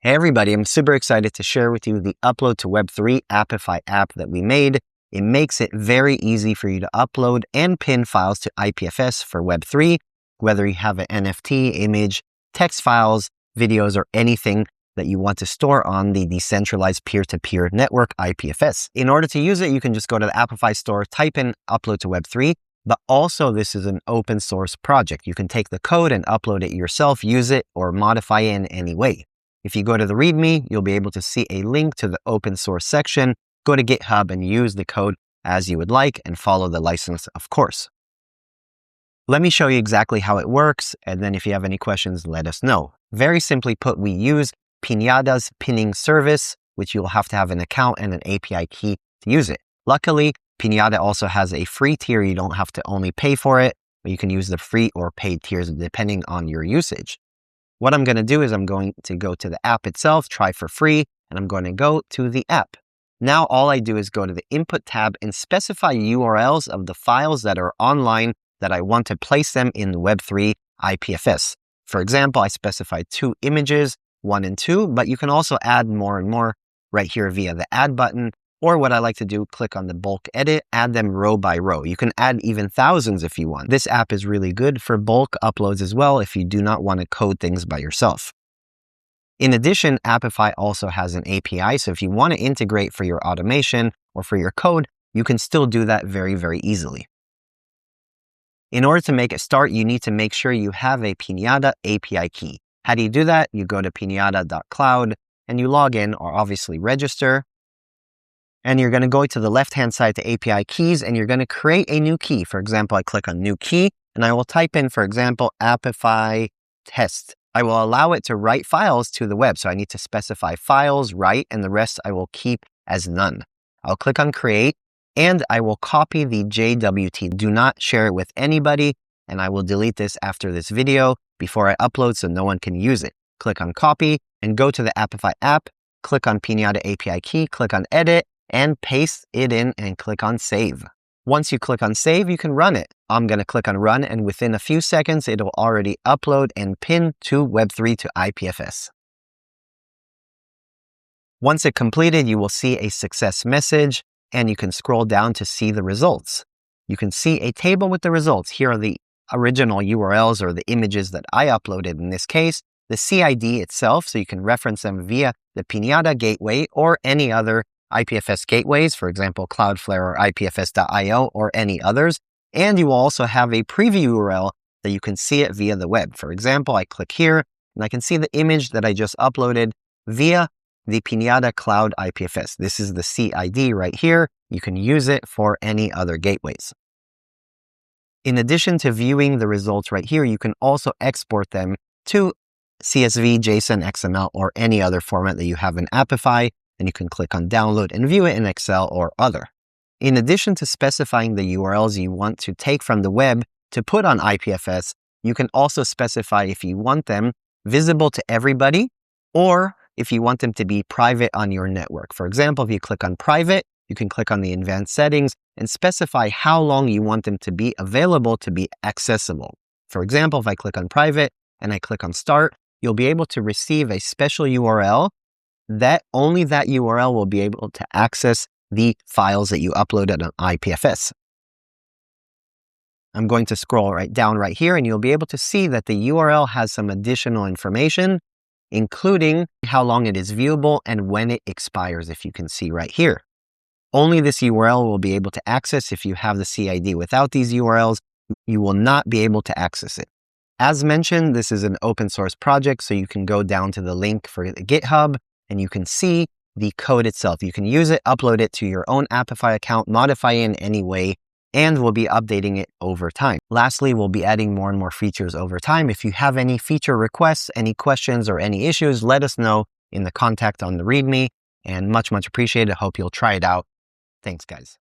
Hey everybody, I'm super excited to share with you the Upload to Web3 Apify app that we made. It makes it very easy for you to upload and pin files to IPFS for Web3, whether you have an NFT, image, text files, videos, or anything that you want to store on the decentralized peer-to-peer network IPFS. In order to use it, you can just go to the Apify store, type in Upload to Web3, but also this is an open source project. You can take the code and upload it yourself, use it, or modify it in any way. If you go to the README, you'll be able to see a link to the open source section. Go to GitHub and use the code as you would like and follow the license, of course. Let me show you exactly how it works, and then if you have any questions, let us know. Very simply put, we use Pinata's pinning service, which you'll have to have an account and an API key to use it. Luckily, Pinata also has a free tier. You don't have to only pay for it, but you can use the free or paid tiers depending on your usage. What I'm going to do is I'm going to go to the app itself, try for free, and I'm going to go to the app. Now all I do is go to the Input tab and specify URLs of the files that are online that I want to place them in Web3 IPFS. For example, I specified 2 images, 1 and 2, but you can also add more and more right here via the Add button. Or what I like to do, click on the bulk edit, add them row by row. You can add even thousands if you want. This app is really good for bulk uploads as well if you do not want to code things by yourself. In addition, Apify also has an API, so if you want to integrate for your automation or for your code, you can still do that very, very easily. In order to make it start, you need to make sure you have a Pinata API key. How do you do that? You go to pinata.cloud and you log in or obviously register. And you're going to go to the left-hand side to API keys, and you're going to create a new key. For example, I click on new key, and I will type in, for example, Apify test. I will allow it to write files to the web. So I need to specify files, write, and the rest I will keep as none. I'll click on create, and I will copy the JWT. Do not share it with anybody, and I will delete this after this video before I upload so no one can use it. Click on copy, and go to the Apify app, click on Pinata API key, click on edit, and paste it in and click on save. Once you click on save, you can run it. I'm going to click on run, and within a few seconds, it'll already upload and pin to Web3 to IPFS. Once it completed, you will see a success message, and you can scroll down to see the results. You can see a table with the results. Here are the original URLs or the images that I uploaded in this case, the CID itself, so you can reference them via the Pinata gateway or any other IPFS gateways, for example, Cloudflare or IPFS.io or any others. And you will also have a preview URL that you can see it via the web. For example, I click here and I can see the image that I just uploaded via the pinata.cloud IPFS. This is the CID right here. You can use it for any other gateways. In addition to viewing the results right here, you can also export them to CSV, JSON, XML, or any other format that you have in Apify. And you can click on download and view it in Excel or other. In addition to specifying the URLs you want to take from the web to put on IPFS, you can also specify if you want them visible to everybody or if you want them to be private on your network. For example, if you click on private, you can click on the advanced settings and specify how long you want them to be available to be accessible. For example, if I click on private and I click on start, you'll be able to receive a special URL that only that URL will be able to access the files that you uploaded on IPFS. I'm going to scroll right down right here, and you'll be able to see that the URL has some additional information, including how long it is viewable and when it expires, if you can see right here. Only this URL will be able to access if you have the CID. Without these URLs, you will not be able to access it. As mentioned, this is an open source project, so you can go down to the link for the GitHub, and you can see the code itself. You can use it, upload it to your own Apify account, modify it in any way, and we'll be updating it over time. Lastly, we'll be adding more and more features over time. If you have any feature requests, any questions, or any issues, let us know in the contact on the README, and much, much appreciated. Hope you'll try it out. Thanks, guys.